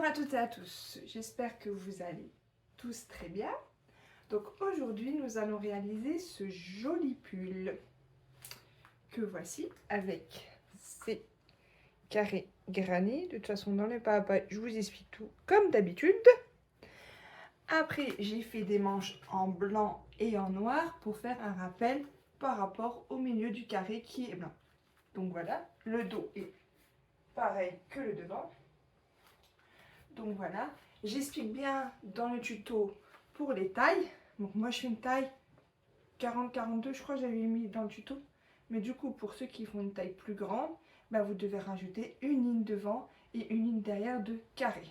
à toutes et à tous, j'espère que vous allez tous très bien. Donc aujourd'hui nous allons réaliser ce joli pull que voici avec ces carrés granés. De toute façon dans les papas je vous explique tout comme d'habitude. Après j'ai fait des manches en blanc et en noir pour faire un rappel par rapport au milieu du carré qui est blanc. Donc voilà, le dos est pareil que le devant. Donc voilà, j'explique bien dans le tuto pour les tailles. Donc moi je fais une taille 40-42, je crois que j'avais mis dans le tuto. Mais du coup pour ceux qui font une taille plus grande, bah, vous devez rajouter une ligne devant et une ligne derrière de carré.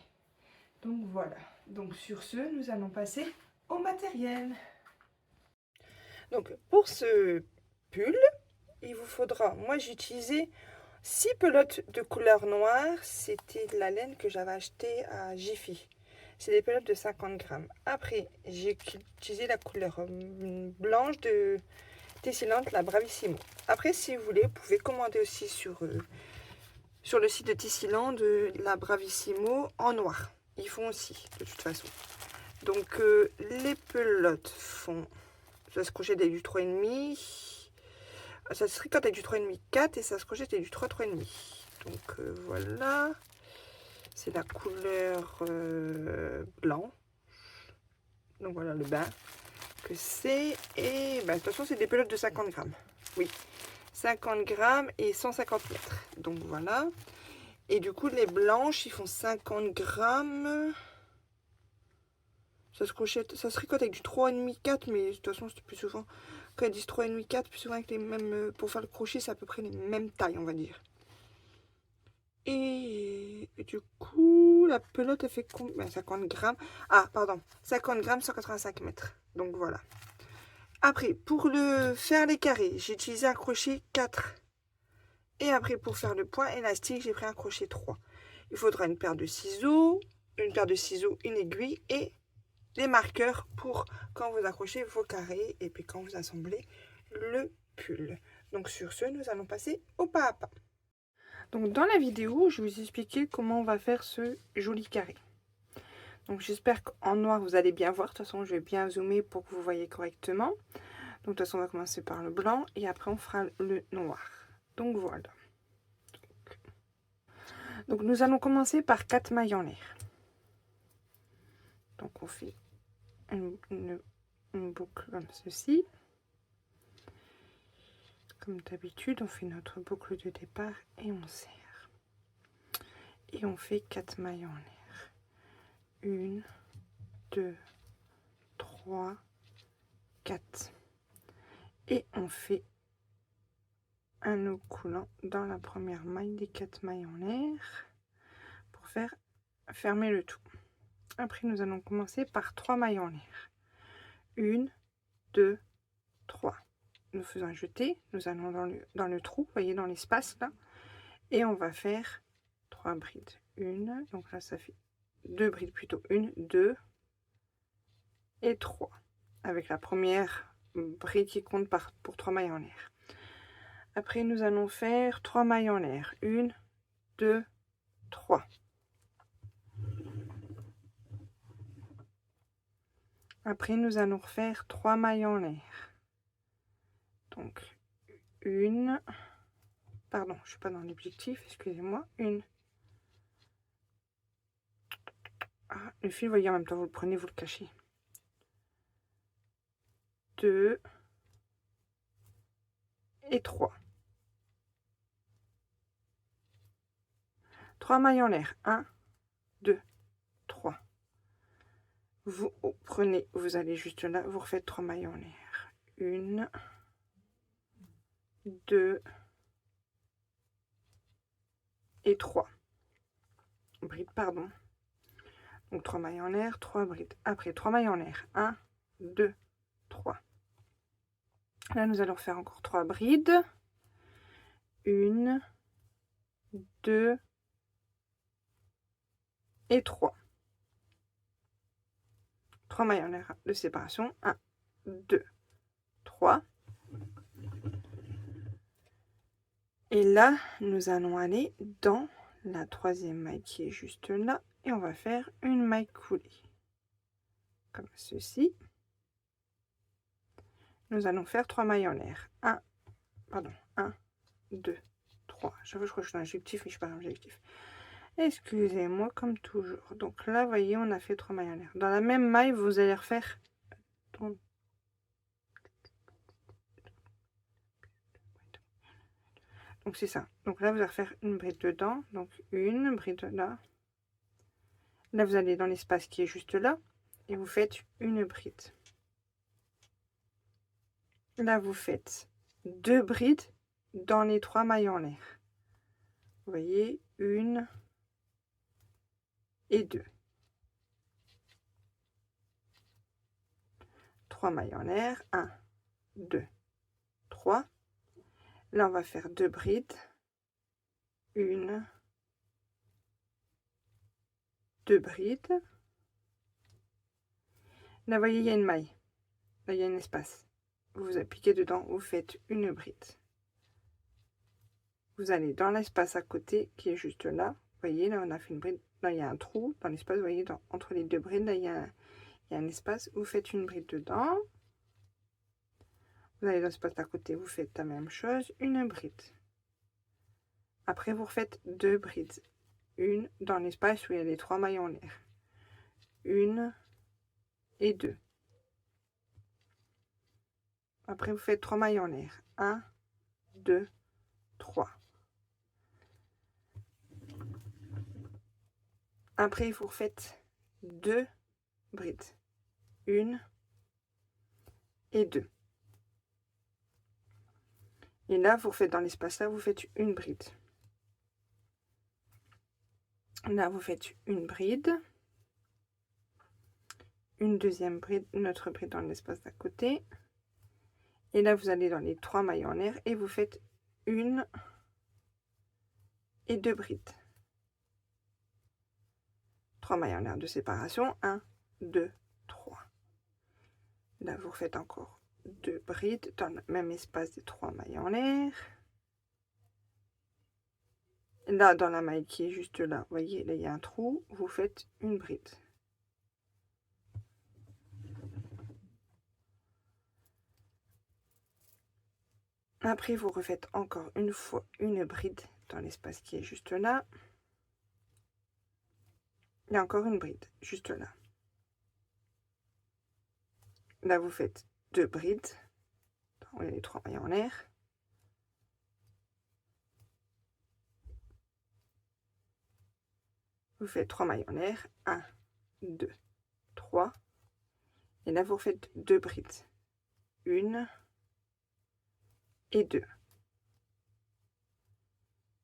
Donc voilà, donc sur ce nous allons passer au matériel. Donc pour ce pull, il vous faudra, moi j'ai utilisé 6 pelotes de couleur noire, c'était de la laine que j'avais acheté à Jiffy. C'est des pelotes de 50 grammes. Après, j'ai utilisé la couleur blanche de Tessilande, la Bravissimo. Après, si vous voulez, vous pouvez commander aussi sur le site de Tessilande la Bravissimo en noir. Ils font aussi, de toute façon. Donc, les pelotes font... Ça se crochet du 3,5. Ça se tricote avec du 3,5 4 et ça se crochet avec du 3 3,5. Donc voilà, c'est la couleur blanc. Donc voilà le bain que c'est. Et bah, de toute façon c'est des pelotes de 50 grammes. Oui, 50 grammes et 150 mètres. Donc voilà. Et du coup les blanches ils font 50 grammes. Ça se crochette, ça se tricote avec du 3,5 4, mais de toute façon c'est plus souvent. Quand ils disent 3,5 4, plus souvent avec les mêmes. Pour faire le crochet, c'est à peu près les mêmes tailles, on va dire. Et du coup, la pelote, elle fait combien? 50 grammes. Ah, pardon. 50 grammes, 185 mètres. Donc voilà. Après, pour faire les carrés, j'ai utilisé un crochet 4. Et après, pour faire le point élastique, j'ai pris un crochet 3. Il faudra une paire de ciseaux, une aiguille et les marqueurs pour quand vous accrochez vos carrés et puis quand vous assemblez le pull. Donc sur ce, nous allons passer au pas à pas. Donc dans la vidéo, je vais vous expliquer comment on va faire ce joli carré. Donc j'espère qu'en noir, vous allez bien voir. De toute façon, je vais bien zoomer pour que vous voyez correctement. Donc de toute façon, on va commencer par le blanc et après on fera le noir. Donc voilà. Donc nous allons commencer par 4 mailles en l'air. Donc on fait une boucle comme ceci. Comme d'habitude, on fait notre boucle de départ et on serre. Et on fait 4 mailles en l'air. 1, 2, 3, 4. Et on fait un nœud coulant dans la première maille des 4 mailles en l'air pour faire fermer le tout. Après, nous allons commencer par 3 mailles en l'air. 1, 2, 3. Nous faisons jeter, nous allons dans le trou, vous voyez, dans l'espace là, et on va faire 3 brides. Une, donc là ça fait 2 brides plutôt, 1, 2 et 3. Avec la première bride qui compte pour 3 mailles en l'air. Après, nous allons faire 3 mailles en l'air. 1, 2, 3. Après, nous allons refaire 3 mailles en l'air. Donc, une... Pardon, je ne suis pas dans l'objectif, excusez-moi. Une... Ah, le fil, vous voyez, en même temps, vous le prenez, vous le cachez. 2 et 3. 3 mailles en l'air. 1, 2, 3. Vous prenez, vous allez juste là, vous refaites 3 mailles en l'air. 1, 2 et 3. Bride, pardon. Donc 3 mailles en l'air, 3 brides. Après 3 mailles en l'air. 1, 2, 3. Là, nous allons faire encore 3 brides. 1, 2 et 3. 3 mailles en l'air de séparation. 1, 2, 3. Et là, nous allons aller dans la troisième maille qui est juste là. et on va faire une maille coulée comme ceci. Nous allons faire 3 mailles en l'air. 1, 2, 3. Je crois que je suis dans l'objectif, mais je suis pas dans l'objectif. Excusez-moi, comme toujours. Donc là, vous voyez, on a fait 3 mailles en l'air. Dans la même maille, vous allez refaire. Donc c'est ça. Donc là, vous allez refaire une bride dedans. Donc une bride là. Là, vous allez dans l'espace qui est juste là. Et vous faites une bride. Là, vous faites 2 brides dans les 3 mailles en l'air. Vous voyez, 1 et 2. 3 mailles en l'air. 1, 2, 3. Là, on va faire 2 brides. 1, 2 brides. Là, vous voyez, il y a une maille. Là, il y a un espace. Vous appliquez dedans, vous faites une bride. Vous allez dans l'espace à côté qui est juste là. Vous voyez, là, on a fait une bride. Là, il y a un trou dans l'espace. Vous voyez, entre les 2 brides, là, il y a un espace. Vous faites une bride dedans. Vous allez dans l'espace à côté, vous faites la même chose, une bride. Après, vous refaites 2 brides. Une dans l'espace où il y a les 3 mailles en l'air. 1 et 2. Après, vous faites 3 mailles en l'air. 1, 2, 3. Après, vous refaites 2 brides. 1 et 2. Et là, vous refaites dans l'espace là, vous faites une bride. Là, vous faites une bride. Une deuxième bride, une autre bride dans l'espace d'à côté. Et là, vous allez dans les 3 mailles en l'air et vous faites 1 et 2 brides. 3 mailles en l'air de séparation. 1, 2, 3. Là, vous refaites encore 2 brides dans le même espace des 3 mailles en l'air. Là, dans la maille qui est juste là, vous voyez, là, il y a un trou. Vous faites une bride. Après, vous refaites encore une fois une bride dans l'espace qui est juste là. Il y a encore une bride juste là. Là, vous faites 2 brides. Vous voyez les 3 mailles en l'air. Vous faites 3 mailles en l'air. 1, 2, 3. Et là, vous faites 2 brides. 1 et 2.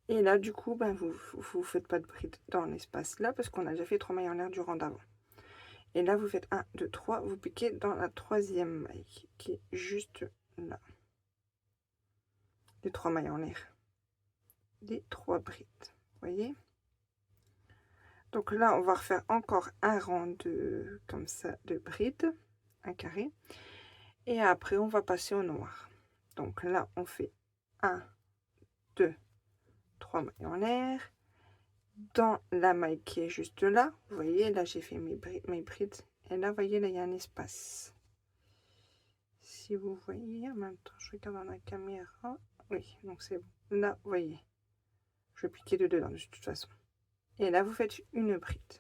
Et là, du coup, ben, vous faites pas de bride dans l'espace là parce qu'on a déjà fait 3 mailles en l'air du rang d'avant. Et là, vous faites 1, 2, 3. Vous piquez dans la 3e maille qui est juste là. Les 3 mailles en l'air. Les 3 brides. Vous voyez? Donc là, on va refaire encore un rang de, comme ça, de brides. Un carré. Et après, on va passer au noir. Donc là, on fait 1, 2, 3 mailles en l'air. Dans la maille qui est juste là, vous voyez, là, j'ai fait mes brides. Et là, vous voyez, là, il y a un espace. Si vous voyez, en même temps, je regarde dans la caméra. Oui, donc c'est bon. Là, vous voyez, je vais piquer de dedans, de toute façon. Et là, vous faites une bride.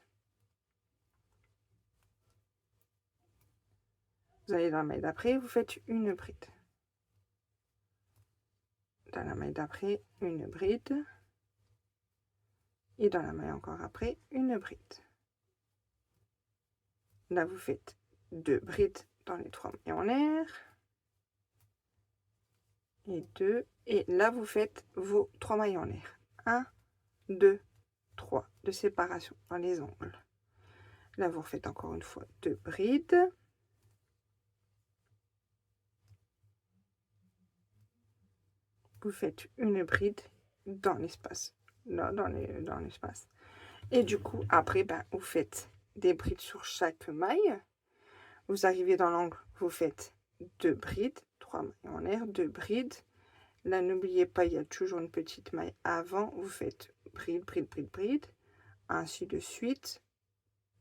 Vous allez dans la maille d'après, vous faites une bride. Dans la maille d'après, une bride. Et dans la maille encore après, une bride. Là, vous faites 2 brides dans les 3 mailles en l'air. Et 2. Et là, vous faites vos 3 mailles en l'air. 1, 2, 3 de séparation dans les angles. Là, vous refaites encore une fois 2 brides. Vous faites une bride dans l'espace. Là, dans l'espace. Et du coup, après, ben, vous faites des brides sur chaque maille. Vous arrivez dans l'angle, vous faites 2 brides, 3 mailles en l'air, 2 brides. Là, n'oubliez pas, il y a toujours une petite maille avant. Vous faites bride, bride, bride, bride. Ainsi de suite.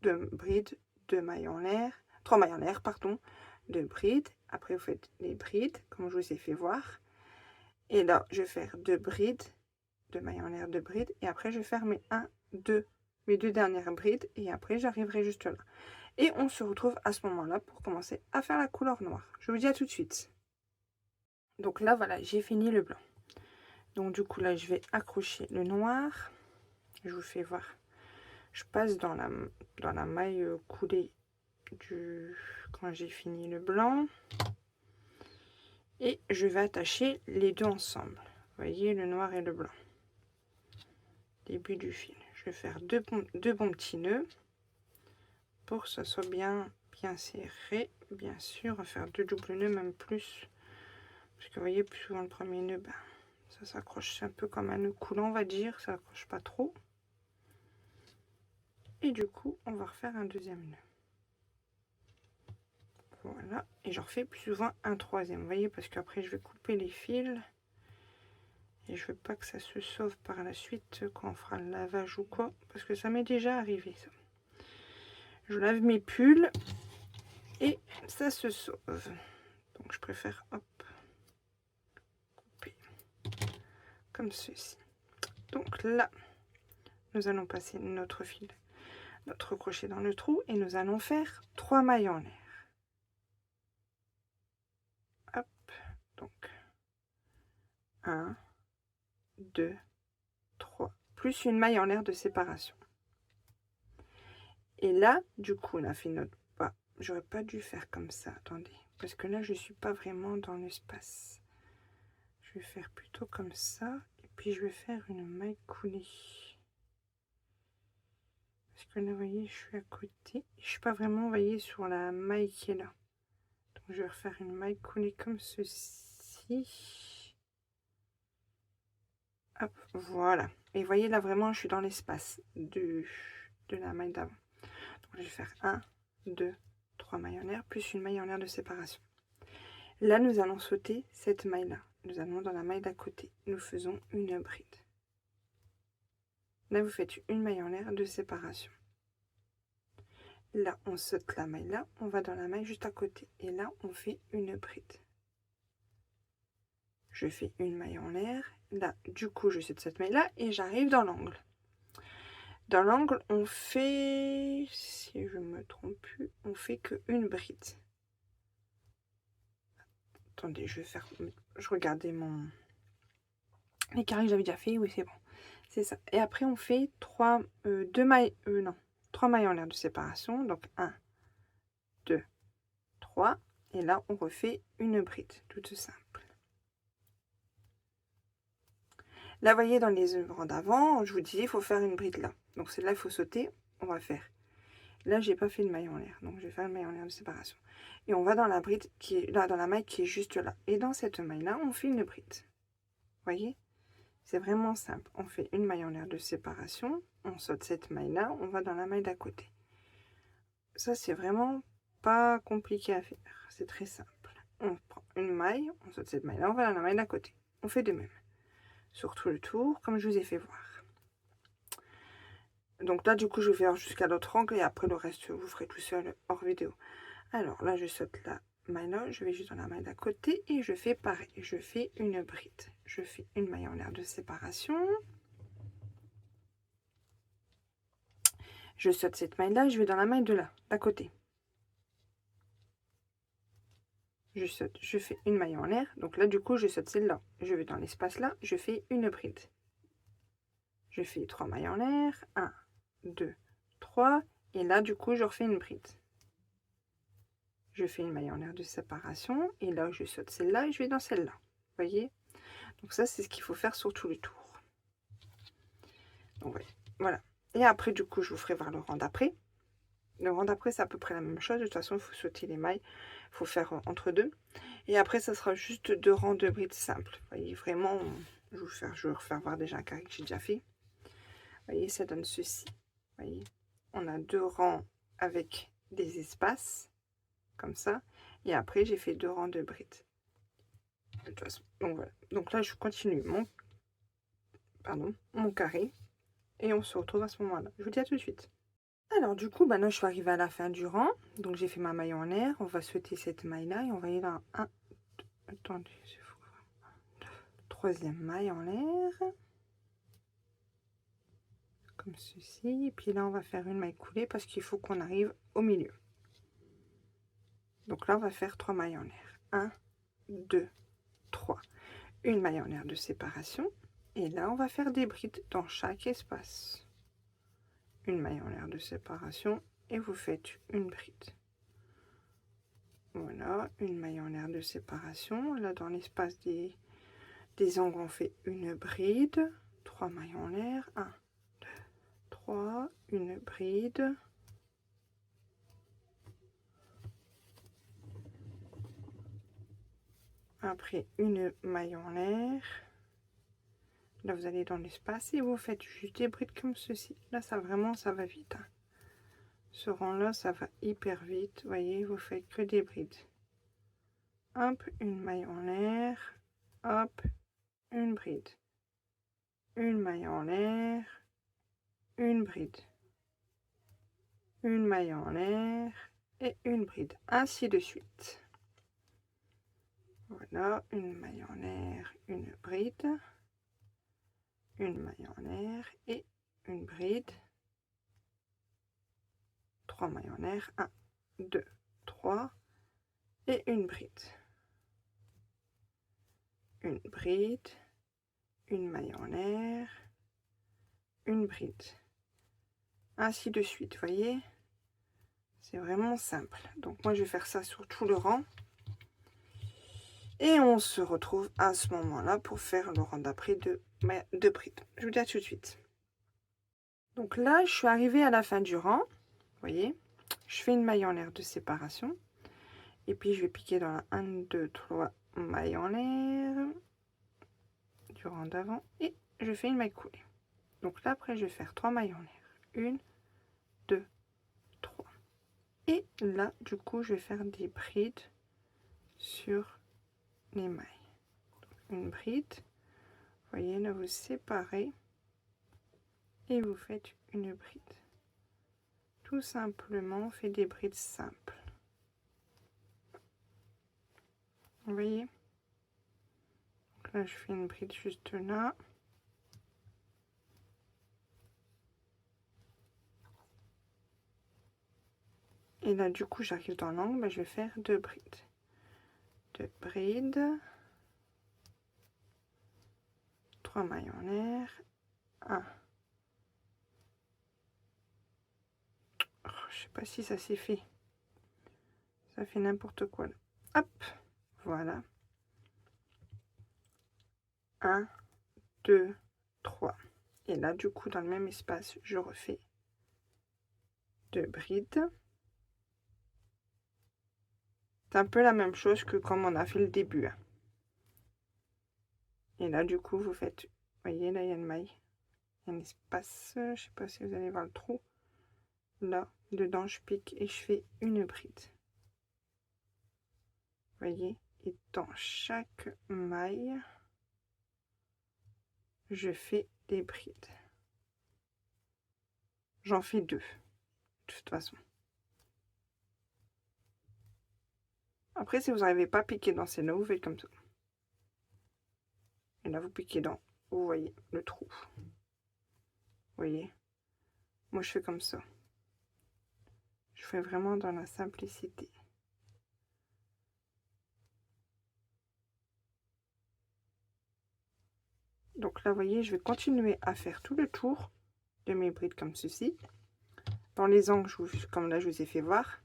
2 brides, 2 mailles en l'air, 3 mailles en l'air, pardon, 2 brides. Après, vous faites les brides, comme je vous ai fait voir. Et là, je vais faire 2 brides, 2 mailles en l'air, 2 brides. Et après, je vais faire mes 1, 2, mes 2 dernières brides. Et après, j'arriverai juste là. Et on se retrouve à ce moment-là pour commencer à faire la couleur noire. Je vous dis à tout de suite. Donc là, voilà, j'ai fini le blanc. Donc du coup, là, je vais accrocher le noir. Je vous fais voir. Je passe dans la maille coulée quand j'ai fini le blanc. Et je vais attacher les deux ensemble. Vous voyez, le noir et le blanc. Début du fil. Je vais faire deux bons petits nœuds pour que ça soit bien serré. Bien sûr, on va faire 2 doubles nœuds, même plus. Parce que vous voyez, plus souvent le premier nœud, ben, ça s'accroche un peu comme un nœud coulant, on va dire. Ça n'accroche pas trop. Et du coup, on va refaire un deuxième nœud. Voilà. Et j'en refais plus souvent un troisième. Vous voyez, parce qu'après, je vais couper les fils. Et je veux pas que ça se sauve par la suite quand on fera le lavage ou quoi. Parce que ça m'est déjà arrivé, ça. Je lave mes pulls et ça se sauve. Donc, je préfère, hop, couper comme ceci. Donc là, nous allons passer notre fil, notre crochet dans le trou et nous allons faire 3 mailles en l'air. Hop, donc 1, 2, 3, plus une maille en l'air de séparation. Et là, du coup, on a fait notre pas. J'aurais pas dû faire comme ça, attendez, parce que là, je suis pas vraiment dans l'espace. Je vais faire plutôt comme ça, et puis je vais faire une maille coulée. Parce que là, vous voyez, je suis à côté. Je suis pas vraiment, vous voyez, sur la maille qui est là. Donc, je vais refaire une maille coulée comme ceci. Hop, voilà. Et vous voyez, là, vraiment, je suis dans l'espace de la maille d'avant. Donc, je vais faire 1, 2, 3 mailles en l'air, plus une maille en l'air de séparation. Là, nous allons sauter cette maille-là. Nous allons dans la maille d'à côté. Nous faisons une bride. Là, vous faites une maille en l'air de séparation. Là, on saute la maille là, on va dans la maille juste à côté. Et là, on fait une bride. Je fais une maille en l'air. Là, du coup, je saute cette maille là et j'arrive dans l'angle. Dans l'angle, on fait, si je me trompe plus, on fait qu'une bride. Attendez, je vais faire, je regardais les carrés que j'avais déjà fait. Oui, c'est bon. C'est ça. Et après, on fait 3 mailles en l'air de séparation. Donc 1, 2, 3. Et là, on refait une bride, toute simple. Là, vous voyez, dans les rangs d'avant, je vous disais, il faut faire une bride là. Donc celle-là, il faut sauter. On va faire. Là, j'ai pas fait de maille en l'air. Donc, je vais faire une maille en l'air de séparation. Et on va dans la bride qui est là, dans la maille qui est juste là. Et dans cette maille-là, on fait une bride. Vous voyez? C'est vraiment simple. On fait une maille en l'air de séparation. On saute cette maille-là. On va dans la maille d'à côté. Ça, c'est vraiment pas compliqué à faire. C'est très simple. On prend une maille. On saute cette maille-là. On va dans la maille d'à côté. On fait de même. Sur tout le tour, comme je vous ai fait voir. Donc là, du coup, je vais faire jusqu'à l'autre angle. Et après, le reste, vous ferez tout seul hors vidéo. Alors là, je saute la maille là. Je vais juste dans la maille d'à côté. Et je fais pareil. Je fais une bride. Je fais une maille en l'air de séparation. Je saute cette maille là, je vais dans la maille de là, d'à côté. Je saute, je fais une maille en l'air. Donc là, du coup, je saute celle-là. Je vais dans l'espace là, je fais une bride. Je fais 3 mailles en l'air. 1, 2, 3. Et là, du coup, je refais une bride. Je fais une maille en l'air de séparation. Et là, je saute celle-là et je vais dans celle-là. Vous voyez? Donc ça, c'est ce qu'il faut faire sur tout le tour. Donc voilà. Et après, du coup, je vous ferai voir le rang d'après. Le rang d'après, c'est à peu près la même chose. De toute façon, il faut sauter les mailles. Il faut faire entre deux. Et après, ça sera juste 2 rangs de brides simples. Vous voyez, vraiment, je vais refaire voir déjà un carré que j'ai déjà fait. Vous voyez, ça donne ceci. Vous voyez, on a 2 rangs avec des espaces, comme ça. Et après, j'ai fait 2 rangs de brides. De toute façon, donc voilà. Donc là, je continue mon carré. Et on se retrouve à ce moment-là. Je vous dis à tout de suite. Alors du coup, là je suis arrivée à la fin du rang. Donc j'ai fait ma maille en l'air. On va sauter cette maille-là et on va aller dans un... Attendez, c'est fou. Troisième maille en l'air. Comme ceci. Et puis là, on va faire une maille coulée parce qu'il faut qu'on arrive au milieu. Donc là, on va faire 3 mailles en l'air. 1, 2, 3. Une maille en l'air de séparation. Et là, on va faire des brides dans chaque espace. Une maille en l'air de séparation et vous faites une bride. Voilà, une maille en l'air de séparation. Là, dans l'espace des angles, on fait une bride. 3 mailles en l'air. 1, 2, 3. Une bride. Après, une maille en l'air. Là, vous allez dans l'espace et vous faites juste des brides comme ceci. Là, ça vraiment, ça va vite. Hein. Ce rang-là, ça va hyper vite. Vous voyez, vous faites que des brides. Hop, une maille en l'air. Hop, une bride. Une maille en l'air. Une bride. Une maille en l'air. Et une bride. Ainsi de suite. Voilà, une maille en l'air, une bride. Une maille en l'air et une bride. 3 mailles en l'air, 1, 2, 3 et une bride. Une bride, une maille en l'air, une bride. Ainsi de suite, vous voyez, c'est vraiment simple. Donc moi je vais faire ça sur tout le rang. Et on se retrouve à ce moment-là pour faire le rang d'après de brides. Je vous dis à tout de suite. Donc là, je suis arrivée à la fin du rang. Vous voyez, je fais une maille en l'air de séparation. Et puis je vais piquer dans la 1, 2, 3 mailles en l'air du rang d'avant. Et je fais une maille coulée. Donc là, après, je vais faire 3 mailles en l'air. 1, 2, 3. Et là, du coup, je vais faire des brides sur les mailles. Donc, une bride. Vous voyez, là, vous séparez. Et vous faites une bride. Tout simplement, on fait des brides simples. Vous voyez? Donc là, je fais une bride juste là. Et là, du coup, j'arrive dans l'angle, je vais faire 2 brides. 2 brides. 3 mailles en l'air. 1. Oh, je sais pas si ça s'est fait. Ça fait n'importe quoi là. Hop, voilà. 1, 2, 3. Et là, du coup, dans le même espace, je refais 2 brides. C'est un peu la même chose que comme on a fait le début. Hein. Et là, du coup, vous faites... Vous voyez, là, il y a une maille. Il y a un espace. Je sais pas si vous allez voir le trou. Là, dedans, je pique et je fais une bride. Vous voyez? Et dans chaque maille, je fais des brides. J'en fais 2, de toute façon. Après, si vous n'arrivez pas à piquer dans ces nœuds, vous faites comme ça. Et là, vous piquez dans, vous voyez, le trou. Vous voyez? Moi, je fais comme ça. Je fais vraiment dans la simplicité. Donc là, vous voyez, je vais continuer à faire tout le tour de mes brides comme ceci. Dans les angles, comme là, je vous ai fait voir.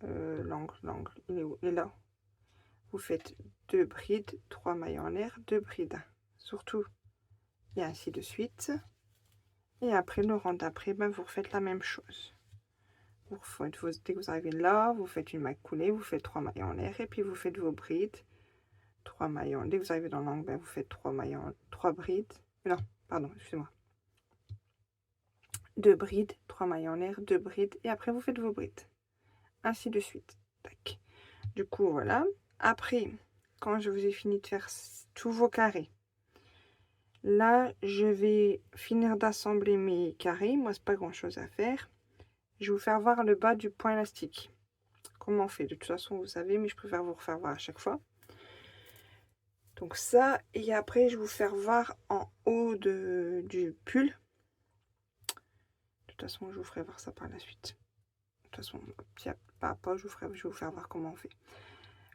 L'angle, il est où? Et là, vous faites 2 brides, 3 mailles en l'air, 2 brides. Surtout, et ainsi de suite. Et après, le rang d'après, vous refaites la même chose. Vous faites dès que vous arrivez là, vous faites une maille coulée, vous faites 3 mailles en l'air, et puis vous faites vos brides. 3 mailles en l'air. Dès que vous arrivez dans l'angle, vous faites 3 mailles en 3 brides. Non, pardon, excusez-moi. 2 brides, 3 mailles en l'air, 2 brides, et après vous faites vos brides. Ainsi de suite. Tac. Du coup, voilà. Après, quand je vous ai fini de faire tous vos carrés, là, je vais finir d'assembler mes carrés. Moi, c'est pas grand chose à faire. je vais vous faire voir le bas du point élastique. Comment on fait? De toute façon, vous savez, mais je préfère vous refaire voir à chaque fois. Donc ça, et après, je vais vous faire voir en haut du pull. De toute façon, je vous ferai voir ça par la suite. De toute façon, pas, je vais vous faire voir comment on fait.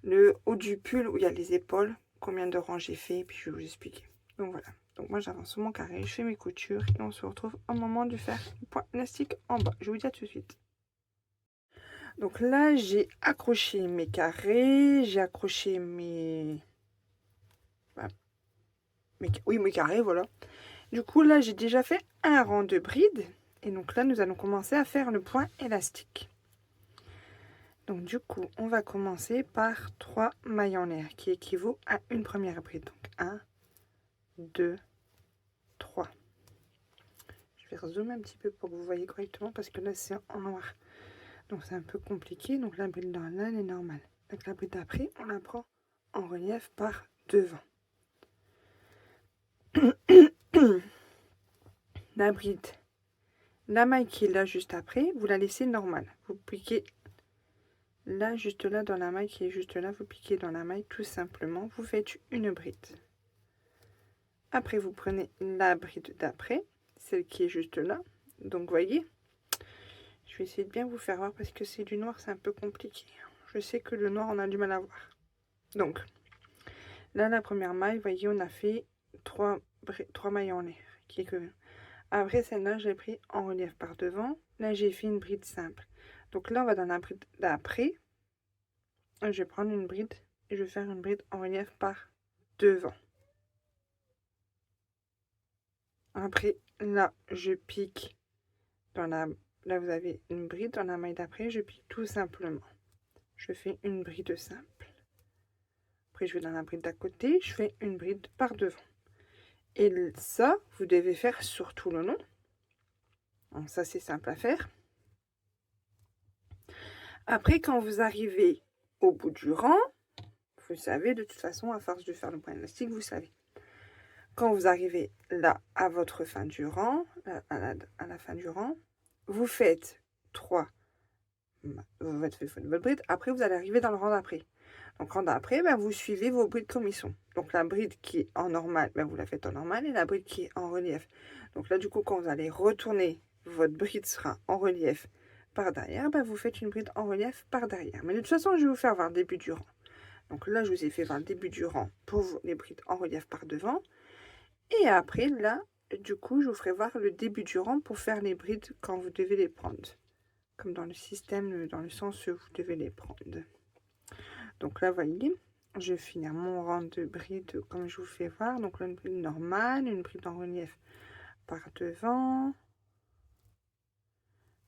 Le haut du pull où il y a les épaules, combien de rangs j'ai fait, puis je vais vous expliquer. Donc voilà. Donc moi, j'avance sur mon carré, je fais mes coutures, et on se retrouve au moment de faire le point élastique en bas. Je vous dis à tout de suite. Donc là, j'ai accroché mes carrés, j'ai accroché mes carrés, voilà. Du coup, là, j'ai déjà fait un rang de bride. Et donc là, nous allons commencer à faire le point élastique. Donc du coup, on va commencer par 3 mailles en l'air, qui équivaut à une première bride. Donc 1, 2, 3. Je vais zoomer un petit peu pour que vous voyez correctement, parce que là, c'est en noir. Donc c'est un peu compliqué. Donc la bride dans là, elle est normale. Donc la bride d'après, on la prend en relief par devant. La bride, la maille qui est là juste après, vous la laissez normale. Vous piquez là, juste là, dans la maille qui est juste là, vous piquez dans la maille tout simplement. Vous faites une bride. Après, vous prenez la bride d'après, celle qui est juste là. Donc, voyez, je vais essayer de bien vous faire voir parce que c'est du noir, c'est un peu compliqué. Je sais que le noir, on a du mal à voir. Donc, là, la première maille, voyez, on a fait 3 mailles en l'air. Après, celle-là, j'ai pris en relief par devant. Là, j'ai fait une bride simple. Donc là, on va dans la bride d'après. Je vais prendre une bride et je vais faire une bride en relief par devant. Après, là, je pique dans la... Là, vous avez une bride dans la maille d'après. Je pique tout simplement. Je fais une bride simple. Après, je vais dans la bride d'à côté. Je fais une bride par devant. Et ça, vous devez faire sur tout le long. Donc ça, c'est simple à faire. Après, quand vous arrivez au bout du rang, vous savez, de toute façon, à force de faire le point élastique, vous savez. Quand vous arrivez là, à votre fin du rang, à la fin du rang, vous faites 3, votre bride. Après, vous allez arriver dans le rang d'après. Donc, rang d'après, ben, vous suivez vos brides comme ils sont. Donc, la bride qui est en normal, ben, vous la faites en normal, et la bride qui est en relief. Donc là, du coup, quand vous allez retourner, votre bride sera en relief par derrière, ben, vous faites une bride en relief par derrière. Mais de toute façon, je vais vous faire voir le début du rang. Donc là, je vous ai fait voir le début du rang pour les brides en relief par devant. Et après, là, du coup, je vous ferai voir le début du rang pour faire les brides quand vous devez les prendre. Comme dans le système, dans le sens où vous devez les prendre. Donc là, voyez, je vais finir mon rang de brides comme je vous fais voir. Donc là, une bride normale, une bride en relief par devant,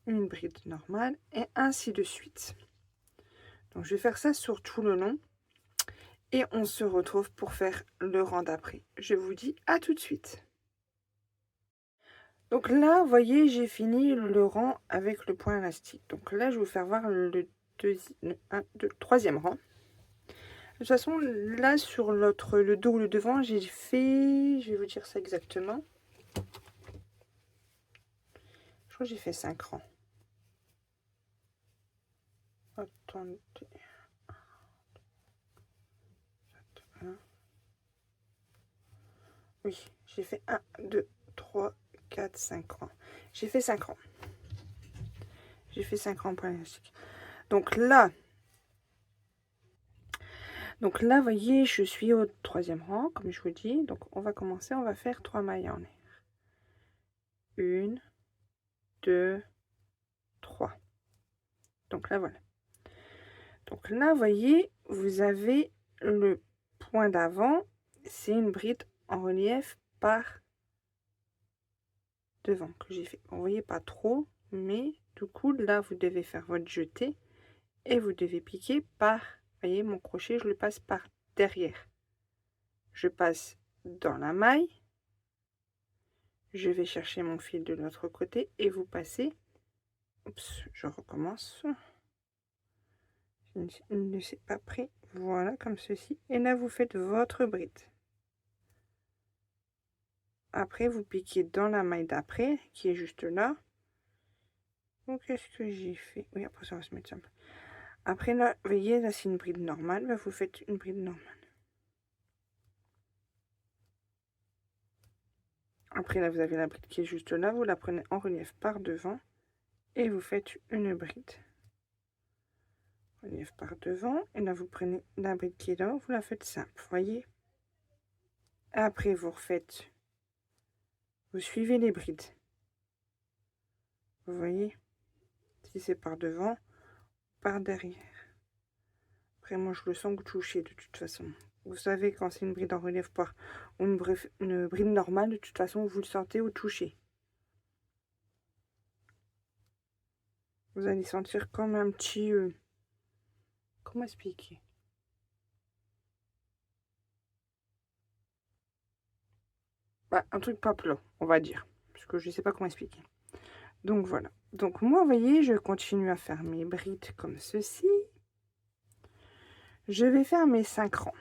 une bride normale, et ainsi de suite. Donc je vais faire ça sur tout le long. Et on se retrouve pour faire le rang d'après. Je vous dis à tout de suite. Donc là, vous voyez, j'ai fini le rang avec le point élastique. Donc là, je vais vous faire voir le troisième rang. De toute façon, là, sur le dos ou le devant, j'ai fait... Je vais vous dire ça exactement. Je crois que j'ai fait 5 rangs. Attendez. Oui, j'ai fait 1, 2, 3, 4, 5 rangs. J'ai fait 5 rangs. J'ai fait 5 rangs point élastique. Donc là, vous voyez, je suis au troisième rang, comme je vous dis. Donc, on va commencer, on va faire 3 mailles en l'air. 1, 2, 3. Donc là, voilà. Donc là, vous voyez, vous avez le point d'avant, c'est une bride en relief par devant que j'ai fait. Vous voyez, pas trop, mais du coup, là, vous devez faire votre jeté et vous devez piquer par, vous voyez, mon crochet, je le passe par derrière. Je passe dans la maille. Je vais chercher mon fil de l'autre côté et vous passez. Oups, je recommence. Je ne sais pas pris. Voilà, comme ceci. Et là, vous faites votre bride. Après, vous piquez dans la maille d'après, qui est juste là. Donc, qu'est-ce que j'ai fait? Oui, après ça va se mettre simple. Après là, vous voyez, là c'est une bride normale. Bah, vous faites une bride normale. Après là, vous avez la bride qui est juste là. Vous la prenez en relief par devant. Et vous faites une bride. Relief par devant. Et là, vous prenez la bride qui est là. Vous la faites simple. Vous voyez? Après, vous refaites. Vous suivez les brides. Vous voyez? Si c'est par devant, par derrière. Après, moi, je le sens que vous touchez de toute façon. Vous savez quand c'est une bride en relief par ou une bride normale, de toute façon, vous le sentez au toucher. Vous allez sentir comme un petit... comment expliquer? Bah, un truc pas plat, on va dire. Parce que je sais pas comment expliquer. Donc voilà. Donc moi, vous voyez, je continue à faire mes brides comme ceci. Je vais faire mes 5 rangs.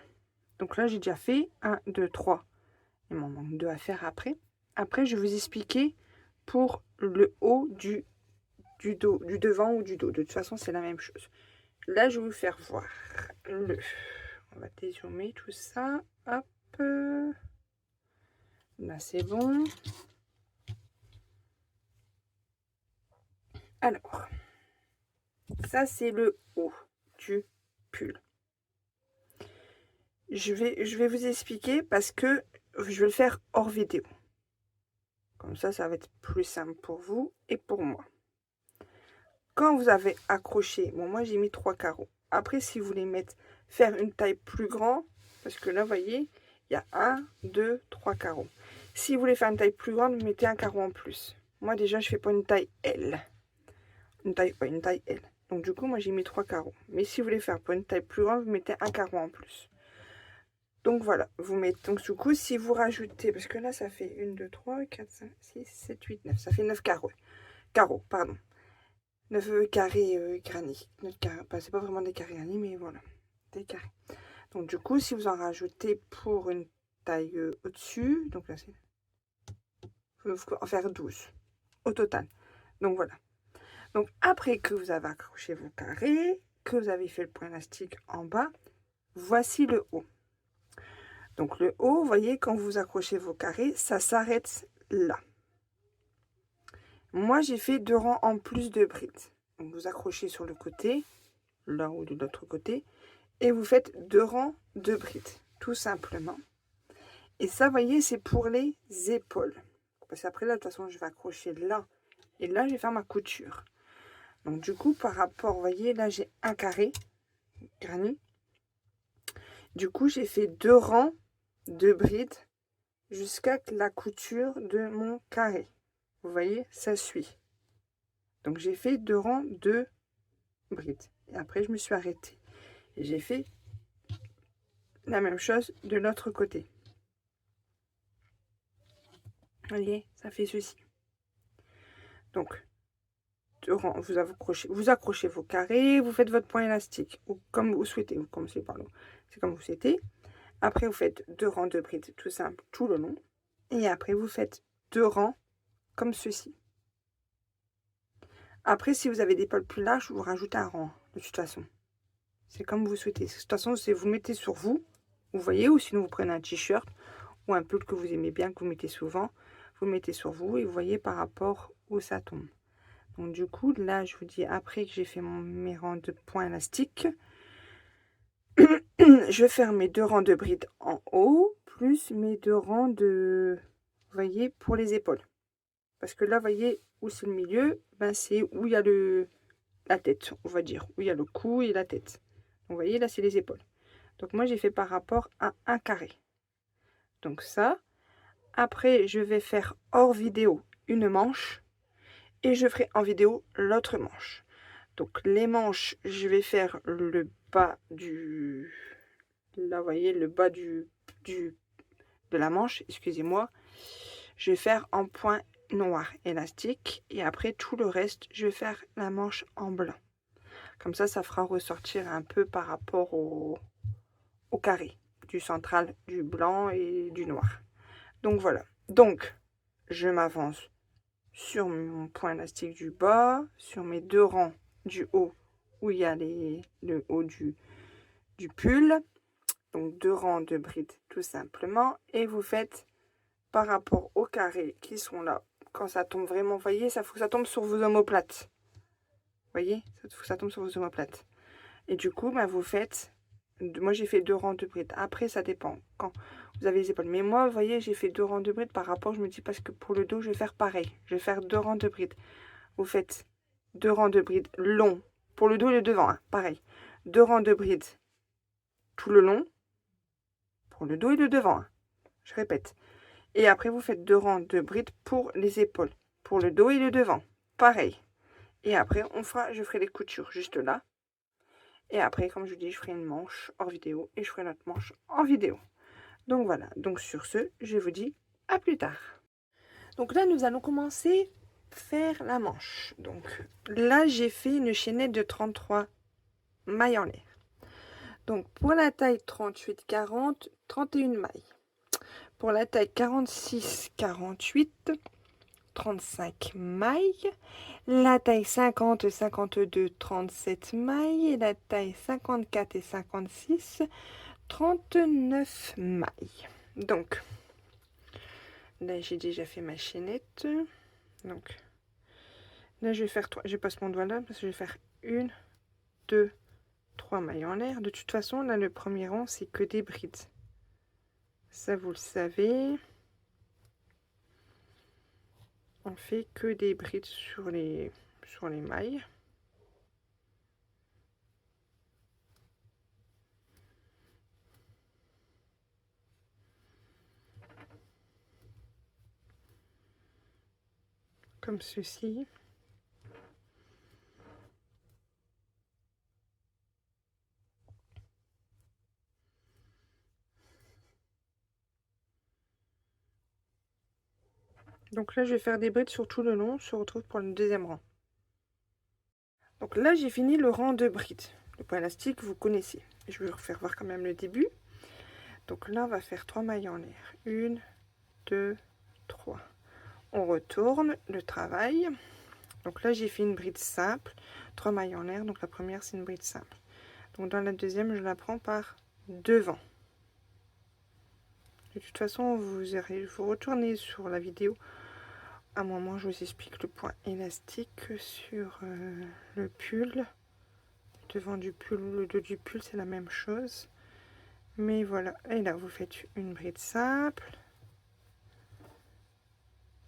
Donc là, j'ai déjà fait 1, 2, 3. Il m'en manque 2 à faire après. Après, je vais vous expliquer pour le haut du dos, du devant ou du dos. De toute façon, c'est la même chose. Là, je vais vous faire voir le... On va dézoomer tout ça. Hop. Là, c'est bon. Alors, ça, c'est le haut du pull. Je vais vous expliquer parce que je vais le faire hors vidéo. Comme ça va être plus simple pour vous et pour moi. Quand vous avez accroché, bon, moi j'ai mis 3 carreaux. Après, si vous voulez faire une taille plus grande, parce que là, vous voyez, il y a 1, 2, 3 carreaux. Si vous voulez faire une taille plus grande, vous mettez un carreau en plus. Moi, déjà, je fais pas une taille L. Une taille L. Donc, du coup, moi, j'ai mis 3 carreaux. Mais si vous voulez faire pour une taille plus grande, vous mettez un carreau en plus. Donc, voilà. Vous mettez, donc, du coup, si vous rajoutez, parce que là, ça fait 1, 2, 3, 4, 5, 6, 7, 8, 9. Ça fait 9 carreaux. Carreaux, pardon. 9 carrés granit. C'est pas vraiment des carrés granit, mais voilà. Des carrés. Donc, du coup, si vous en rajoutez pour une taille au-dessus, donc là, c'est... Il faut en faire 12 au total. Donc, voilà. Donc, après que vous avez accroché vos carrés, que vous avez fait le point élastique en bas, voici le haut. Donc, le haut, vous voyez, quand vous accrochez vos carrés, ça s'arrête là. Moi, j'ai fait 2 rangs en plus de brides. Donc, vous accrochez sur le côté, là ou de l'autre côté, et vous faites 2 rangs de brides, tout simplement. Et ça, vous voyez, c'est pour les épaules. Parce qu'après, là, de toute façon, je vais accrocher là. Et là, je vais faire ma couture. Donc, du coup, par rapport, vous voyez, là, j'ai un carré granit. Du coup, j'ai fait 2 rangs de brides jusqu'à la couture de mon carré. Vous voyez, ça suit. Donc, j'ai fait 2 rangs de brides. Et après, je me suis arrêtée. Et j'ai fait la même chose de l'autre côté. Vous voyez, ça fait ceci. Donc, 2 rangs, vous accrochez vos carrés, vous faites votre point élastique, ou comme vous souhaitez, vous commencez par là, c'est comme vous souhaitez. Après, vous faites 2 rangs de brides, tout simple, tout le long. Et après, vous faites 2 rangs comme ceci. Après, si vous avez des poils plus larges, vous rajoutez un rang, de toute façon. C'est comme vous souhaitez. De toute façon, c'est vous le mettez sur vous, vous voyez, ou sinon vous prenez un t-shirt ou un pull que vous aimez bien, que vous mettez souvent. Vous le mettez sur vous et vous voyez par rapport où ça tombe. Donc du coup, là, je vous dis, après que j'ai fait mes rangs de points élastiques, je vais faire mes 2 rangs de brides en haut, plus mes 2 rangs de, vous voyez, pour les épaules. Parce que là, vous voyez, où c'est le milieu, ben, c'est où il y a la tête, on va dire, où il y a le cou et la tête. Donc, vous voyez, là, c'est les épaules. Donc, moi, j'ai fait par rapport à un carré. Donc, ça. Après, je vais faire hors vidéo une manche. Et je ferai en vidéo l'autre manche. Donc, les manches, je vais faire le bas du... Là, vous voyez, le bas de la manche, excusez-moi. Je vais faire en point noir élastique. Et après, tout le reste, je vais faire la manche en blanc. Comme ça fera ressortir un peu par rapport au carré. Du central, du blanc et du noir. Donc, voilà. Donc, je m'avance sur mon point élastique du bas, sur mes 2 rangs du haut où il y a le haut du pull. Donc 2 rangs de brides tout simplement. Et vous faites par rapport aux carrés qui sont là. Quand ça tombe vraiment, vous voyez, ça faut que ça tombe sur vos omoplates. Vous voyez, ça faut que ça tombe sur vos omoplates. Et du coup, bah, vous faites... Moi, j'ai fait 2 rangs de brides. Après, ça dépend quand vous avez les épaules. Mais moi, vous voyez, j'ai fait 2 rangs de brides par rapport, je me dis, parce que pour le dos, je vais faire pareil. Je vais faire 2 rangs de brides. Vous faites 2 rangs de brides longs. Pour le dos et le devant, hein, pareil. 2 rangs de brides tout le long. Pour le dos et le devant, hein. Je répète. Et après, vous faites 2 rangs de brides pour les épaules. Pour le dos et le devant. Pareil. Et après, je ferai les coutures juste là. Et après, comme je vous dis, je ferai une manche hors vidéo et je ferai notre manche en vidéo. Donc voilà. Donc sur ce, je vous dis à plus tard. Donc là, nous allons commencer à faire la manche. Donc là, j'ai fait une chaînette de 33 mailles en l'air. Donc pour la taille 38-40, 31 mailles. Pour la taille 46-48, 35 mailles. La taille 50-52, 37 mailles. Et la taille 54 et 56, 39 mailles. Donc, là, j'ai déjà fait ma chaînette. Donc, là, je vais faire 3. Je passe mon doigt là parce que je vais faire 1, 2, 3 mailles en l'air. De toute façon, là, le premier rang, c'est que des brides. Ça, vous le savez. On fait que des brides sur les mailles. Comme ceci. Donc là, je vais faire des brides sur tout le long. On se retrouve pour le deuxième rang. Donc là, j'ai fini le rang de brides. Le point élastique, vous connaissez. Je vais vous refaire voir quand même le début. Donc là, on va faire 3 mailles en l'air. 1, 2, 3. On retourne le travail. Donc là, j'ai fait une bride simple. 3 mailles en l'air. Donc la première, c'est une bride simple. Donc dans la deuxième, je la prends par devant. De toute façon, vous retournez sur la vidéo. À un moment, je vous explique le point élastique sur le pull. Devant du pull, le dos du pull, c'est la même chose. Mais voilà. Et là, vous faites une bride simple.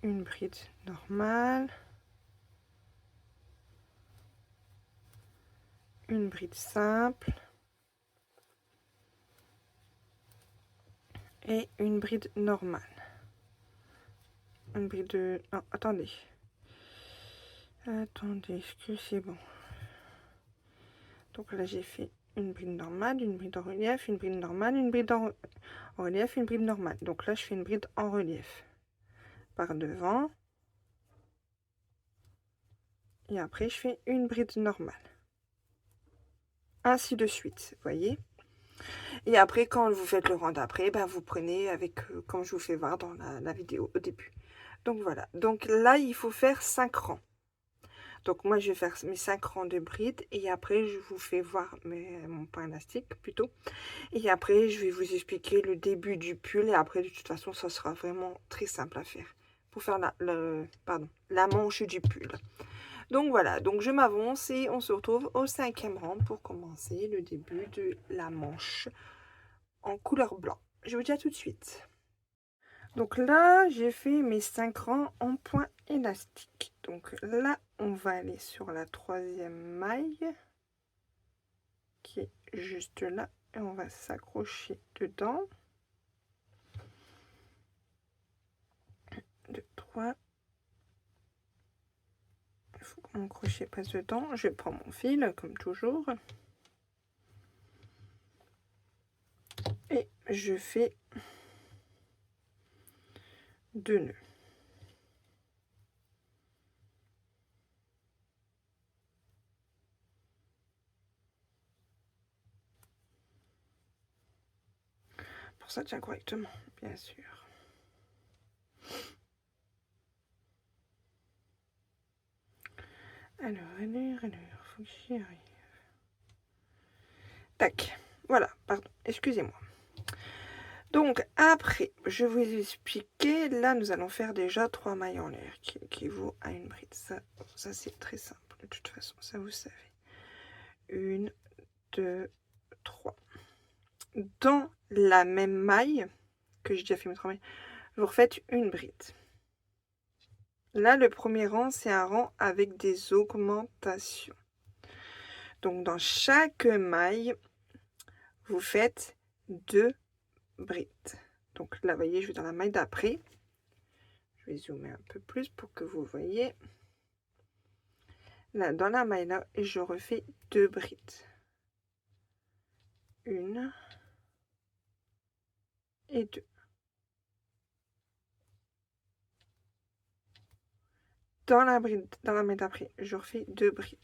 Une bride normale. Une bride simple. Et une bride normale. Une bride de... Non, attendez. Attendez, est-ce que c'est bon? Donc là, j'ai fait une bride normale, une bride en relief, une bride normale, une bride en relief, une bride normale. Donc là, je fais une bride en relief. Par devant. Et après, je fais une bride normale. Ainsi de suite, vous voyez? Et après, quand vous faites le rang d'après, ben, vous prenez avec, comme je vous fais voir dans la vidéo au début. Donc voilà. Donc là, il faut faire 5 rangs. Donc moi, je vais faire mes 5 rangs de brides. Et après, je vous fais voir mon point élastique plutôt. Et après, je vais vous expliquer le début du pull. Et après, de toute façon, ça sera vraiment très simple à faire. Pour faire la manche du pull. Donc voilà, donc je m'avance et on se retrouve au 5e rang pour commencer le début de la manche en couleur blanc. Je vous dis à tout de suite. Donc là, j'ai fait mes 5 rangs en point élastique. Donc là, on va aller sur la 3e maille qui est juste là et on va s'accrocher dedans. 2, 3. Il faut que mon crochet passe dedans. Je prends mon fil comme toujours. Et je fais 2 nœuds. Pour ça tient correctement, bien sûr. Alors, faut que j'y arrive. Tac, voilà, pardon, excusez-moi. Donc, après, je vais vous expliquer. Là, nous allons faire déjà 3 mailles en l'air qui équivaut à une bride. Ça c'est très simple. De toute façon, ça, vous savez. 1, 2, 3. Dans la même maille, que j'ai déjà fait mes 3 mailles, vous refaites une bride. Là, le premier rang, c'est un rang avec des augmentations. Donc, dans chaque maille, vous faites 2 brides. Donc là, vous voyez, je vais dans la maille d'après. Je vais zoomer un peu plus pour que vous voyez. Là, dans la maille là, et je refais 2 brides. 1 et 2. Dans la maille d'après, je refais 2 brides.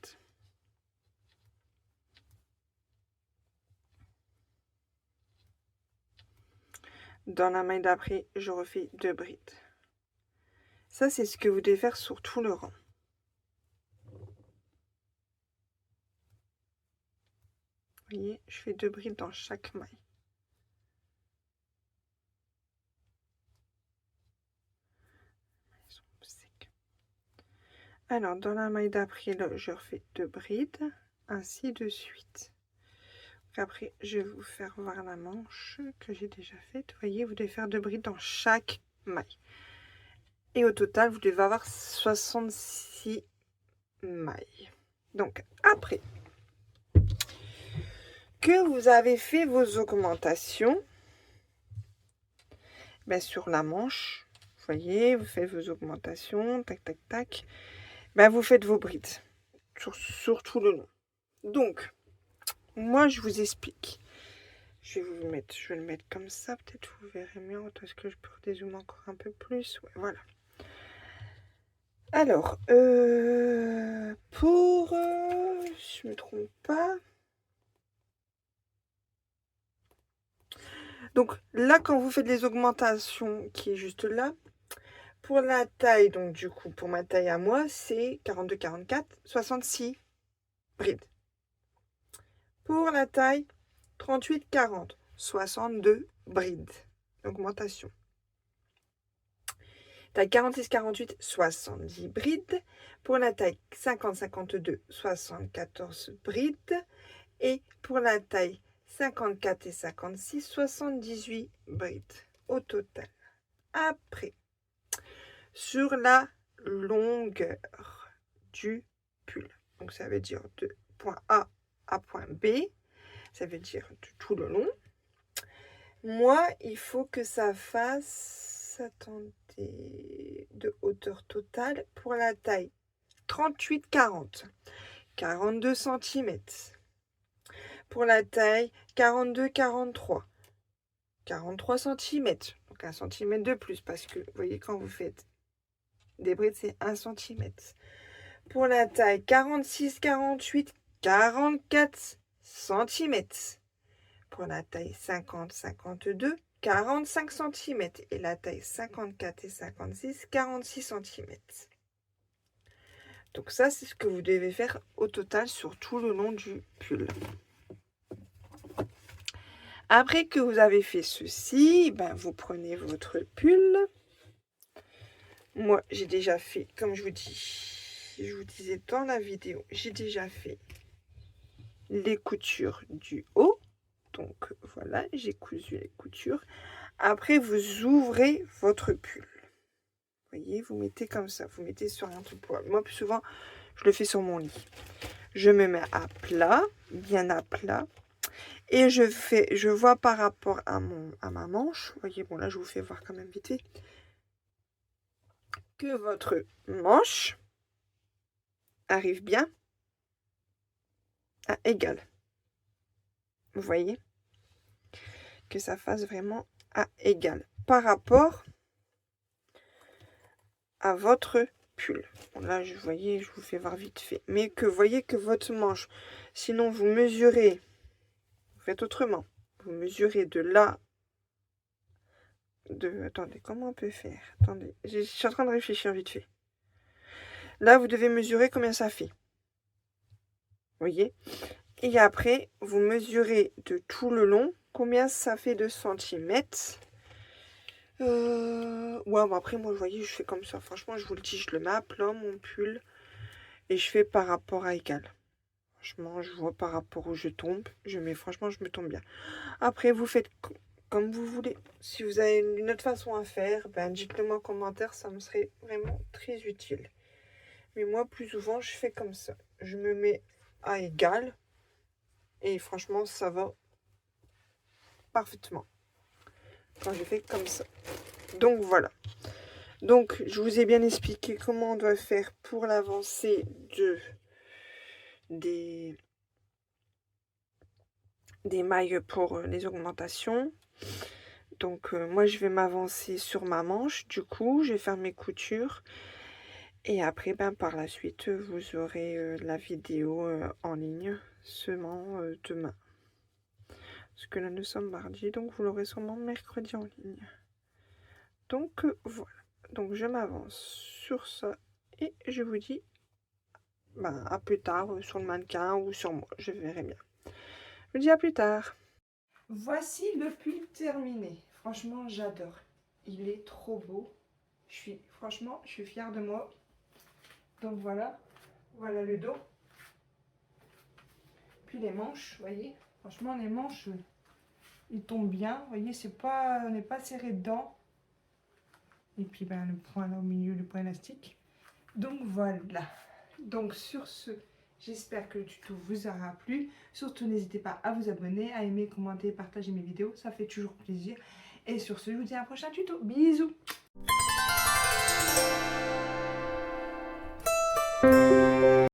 Dans la maille d'après, je refais 2 brides. Ça, c'est ce que vous devez faire sur tout le rang. Vous voyez, je fais 2 brides dans chaque maille. Alors, dans la maille d'après, là, je refais 2 brides, ainsi de suite. Après, je vais vous faire voir la manche que j'ai déjà faite. Vous voyez, vous devez faire 2 brides dans chaque maille. Et au total, vous devez avoir 66 mailles. Donc, après que vous avez fait vos augmentations, ben, sur la manche, vous voyez, vous faites vos augmentations, tac, tac, tac. Ben, vous faites vos brides sur tout le long. Donc, moi, je vous explique. Je vais le mettre comme ça, peut-être vous verrez mieux. Est-ce que je peux dézoomer encore un peu plus? Ouais, voilà. Alors, je me trompe pas. Donc là, quand vous faites les augmentations, qui est juste là, pour la taille, donc du coup, pour ma taille à moi, c'est 42, 44, 66 brides. Pour la taille 38, 40, 62 brides d'augmentation. Taille 46, 48, 70 brides. Pour la taille 50, 52, 74 brides. Et pour la taille 54 et 56, 78 brides au total. Après, sur la longueur du pull, donc ça veut dire de point A à point B, ça veut dire tout le long. Moi, il faut que ça fasse, attendez, de hauteur totale pour la taille 38-40, 42 cm. Pour la taille 42-43, 43 cm. Donc 1 cm de plus parce que, vous voyez, quand vous faites des brides, c'est 1 cm. Pour la taille 46-48, 44 cm. Pour la taille 50-52, 45 cm. Et la taille 54 et 56, 46 cm. Donc ça, c'est ce que vous devez faire au total sur tout le long du pull. Après que vous avez fait ceci, ben vous prenez votre pull. Moi, j'ai déjà fait, comme je vous disais dans la vidéo, j'ai déjà fait les coutures du haut. Donc voilà, j'ai cousu les coutures. Après, vous ouvrez votre pull. Vous voyez, vous mettez comme ça, vous mettez sur un truc poil. Moi, plus souvent, je le fais sur mon lit. Je me mets à plat, bien à plat. Et je vois par rapport à ma manche, vous voyez, bon là je vous fais voir quand même vite fait, que votre manche arrive bien à égal. Vous voyez, que ça fasse vraiment à égal par rapport à votre pull. Bon là, vous voyez, je vous fais voir vite fait. Mais que vous voyez que votre manche, sinon vous mesurez, vous faites autrement. Vous mesurez de là. Attendez, comment on peut faire? Attendez, je suis en train de réfléchir vite fait. Là, vous devez mesurer combien ça fait. voyez. Et après, vous mesurez de tout le long combien ça fait de centimètres. Ouais, bon après, moi, vous voyez, je fais comme ça. Franchement, je vous le dis, je le mets à plat, mon pull. Et je fais par rapport à égal. Franchement, je vois par rapport où je tombe. Franchement, je me tombe bien. Après, vous faites comme vous voulez. Si vous avez une autre façon à faire, ben, dites-le moi en commentaire. Ça me serait vraiment très utile. Mais moi, plus souvent, je fais comme ça. Je me mets à égal. Et franchement, ça va parfaitement. Quand je fais comme ça. Donc, voilà. Donc, je vous ai bien expliqué comment on doit faire pour l'avancée des mailles pour les augmentations. Donc, moi, je vais m'avancer sur ma manche. Du coup, je vais faire mes coutures. Et après, ben, par la suite, vous aurez la vidéo en ligne seulement demain. Parce que là, nous sommes mardi, donc vous l'aurez sûrement mercredi en ligne. Donc, voilà. Donc, je m'avance sur ça. Et je vous dis ben, à plus tard sur le mannequin ou sur moi. Je verrai bien. Je vous dis à plus tard. Voici le pull terminé. Franchement, j'adore. Il est trop beau. Franchement, je suis fière de moi. Donc voilà, voilà le dos. Puis les manches, vous voyez. Franchement, les manches, ils tombent bien. Vous voyez, on n'est pas serré dedans. Et puis ben, le point là au milieu, le point élastique. Donc voilà. Donc sur ce, j'espère que le tuto vous aura plu. Surtout, n'hésitez pas à vous abonner, à aimer, commenter, partager mes vidéos. Ça fait toujours plaisir. Et sur ce, je vous dis à un prochain tuto. Bisous!